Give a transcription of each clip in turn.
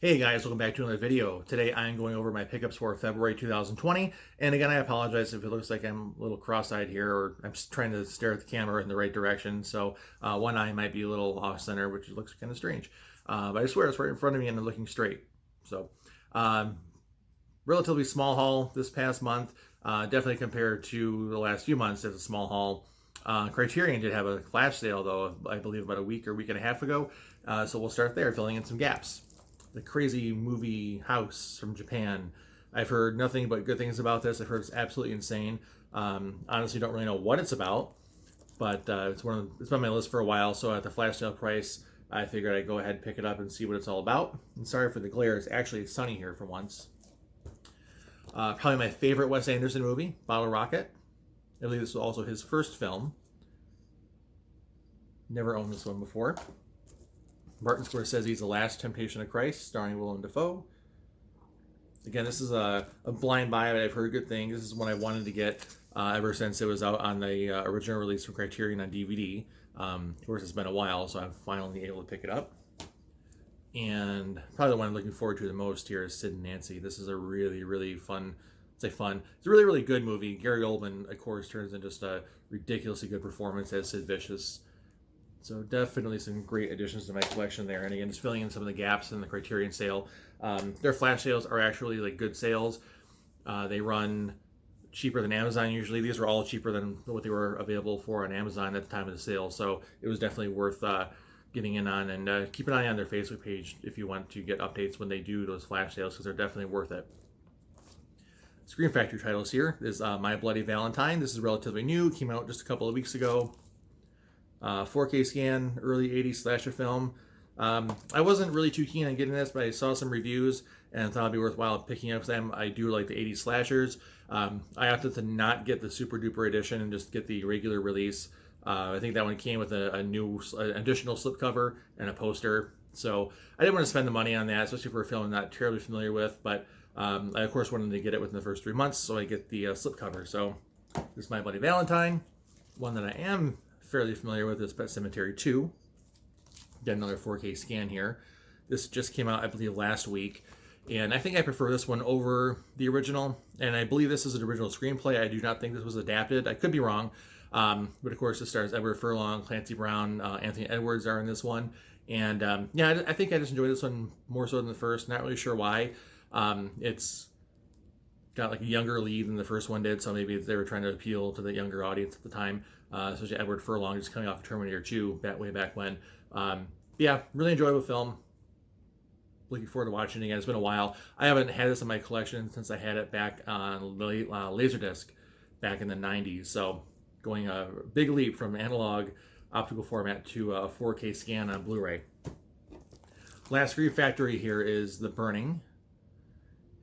Hey guys, welcome back to another video. Today I'm going over my pickups for February 2020. And again, I apologize if it looks like I'm a little cross-eyed here or I'm just trying to stare at the camera in the right direction. So one eye might be a little off-center, which looks kind of strange. But I swear it's right in front of me and I'm looking straight. So um, relatively small haul this past month. Definitely compared to the last few months, it's a small haul. Criterion did have a flash sale though, I believe about a week or week and a half ago. So we'll start there, filling in some gaps. The crazy movie House from Japan. I've heard nothing but good things about this. I've heard it's absolutely insane. Honestly, don't really know what it's about, but it's it's been on my list for a while. So at the flash sale price, I figured I'd go ahead and pick it up and see what it's all about. And sorry for the glare. It's actually sunny here for once. Probably my favorite Wes Anderson movie, Bottle Rocket. I believe this was also his first film. Never owned this one before. Martin Scorsese's The Last Temptation of Christ, starring Willem Dafoe. Again, this is a blind buy, but I've heard good things. This is one I wanted to get ever since it was out on the original release from Criterion on DVD. Of course, it's been a while, so I'm finally able to pick it up. And probably the one I'm looking forward to the most here is Sid and Nancy. This is a really, really fun, it's a really, really good movie. Gary Oldman, of course, turns in just a ridiculously good performance as Sid Vicious. So definitely some great additions to my collection there. And again, just filling in some of the gaps in the Criterion sale. Their flash sales are actually like good sales. They run cheaper than Amazon usually. These are all cheaper than what they were available for on Amazon at the time of the sale. So it was definitely worth getting in on, and keep an eye on their Facebook page if you want to get updates when they do those flash sales, because they're definitely worth it. Screen Factory titles here is My Bloody Valentine. This is relatively new, came out just a couple of weeks ago. 4K scan, early 80s slasher film. I wasn't really too keen on getting this, but I saw some reviews and thought it'd be worthwhile picking up them. I do like the 80s slashers. I opted to not get the super duper edition and just get the regular release. I think that one came with an additional slipcover and a poster. So I didn't want to spend the money on that, especially for a film I'm not terribly familiar with. But I, of course, wanted to get it within the first 3 months, so I get the slipcover. So this is My Bloody Valentine. One that I am fairly familiar with is Pet Sematary 2. Got another 4K scan here. This just came out, I believe, last week. And I think I prefer this one over the original. And I believe this is an original screenplay. I do not think this was adapted. I could be wrong. But of course, it stars Edward Furlong, Clancy Brown, Anthony Edwards are in this one. And yeah, I think I just enjoyed this one more so than the first. Not really sure why. It's got like a younger lead than the first one did, so maybe they were trying to appeal to the younger audience at the time. Especially Edward Furlong, just coming off of Terminator 2 way back when. Yeah, really enjoyable film. Looking forward to watching it again. It's been a while. I haven't had this in my collection since I had it back on Laserdisc back in the 90s. So going a big leap from analog optical format to a 4K scan on Blu Ray. Last Screen Factory here is The Burning.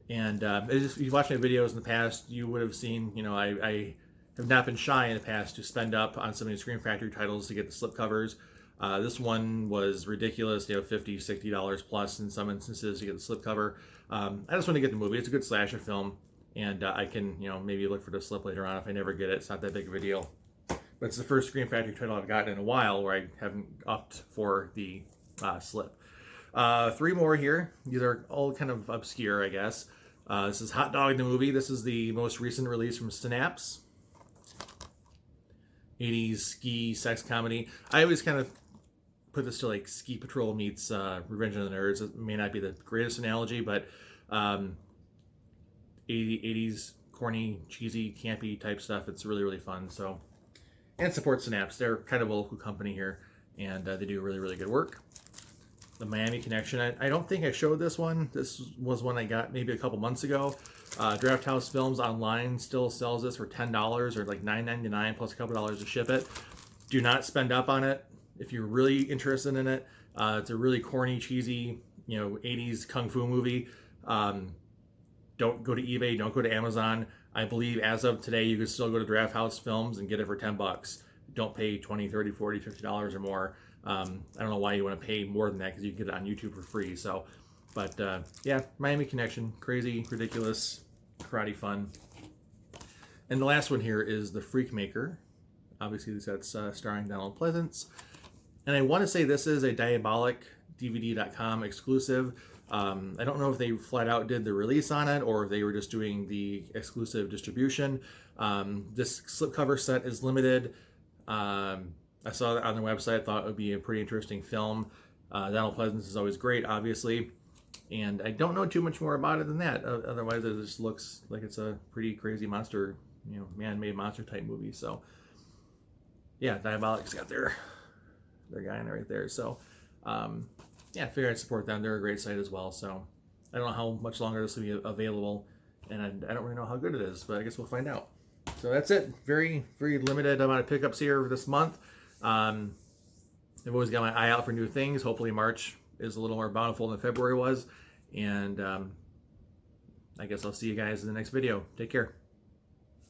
And if you watched my videos in the past, you would have seen, I have not been shy in the past to spend up on some of these Screen Factory titles to get the slipcovers. This one was ridiculous, $50, $60 plus in some instances to get the slipcover. I just want to get the movie. It's a good slasher film, and I can, maybe look for the slip later on if I never get it. It's not that big of a deal. But it's the first Screen Factory title I've gotten in a while where I haven't upped for the slip. 3 more here. These are all kind of obscure, I guess. This is Hot Dog the Movie. This is the most recent release from Synapse. 80s ski sex comedy. I always kind of put this to like Ski Patrol meets Revenge of the Nerds. It may not be the greatest analogy, but 80s corny, cheesy, campy type stuff. It's really, really fun. So, and support Synapse. They're kind of a local company here, and they do really, really good work. The Miami Connection. I don't think I showed this one. This was one I got maybe a couple months ago. Draft House Films online still sells this for $10 or like $9.99 plus a couple dollars to ship it. Do not spend up on it if you're really interested in it. It's a really corny, cheesy, 80s kung fu movie. Don't go to eBay. Don't go to Amazon. I believe as of today, you can still go to Draft House Films and get it for $10. Don't pay $20, $30, $40, $50 or more. I don't know why you want to pay more than that, because you can get it on YouTube for free. So, but yeah, Miami Connection, crazy, ridiculous, karate fun. And the last one here is The Freak Maker. Obviously, that's starring Donald Pleasance. And I want to say this is a Diabolic DVD.com exclusive. I don't know if they flat out did the release on it or if they were just doing the exclusive distribution. This slipcover set is limited. I saw that on their website. I thought it would be a pretty interesting film. Donald Pleasance is always great, obviously. And I don't know too much more about it than that. Otherwise, it just looks like it's a pretty crazy monster, you know, man-made monster type movie. So, yeah, Diabolic's got their guy in there right there. So, yeah, I figured I'd support them. They're a great site as well. So, I don't know how much longer this will be available, and I don't really know how good it is, but I guess we'll find out. So that's it. Very, very limited amount of pickups here this month. I've always got my eye out for new things. Hopefully March is a little more bountiful than February was. And I guess I'll see you guys in the next video. Take care.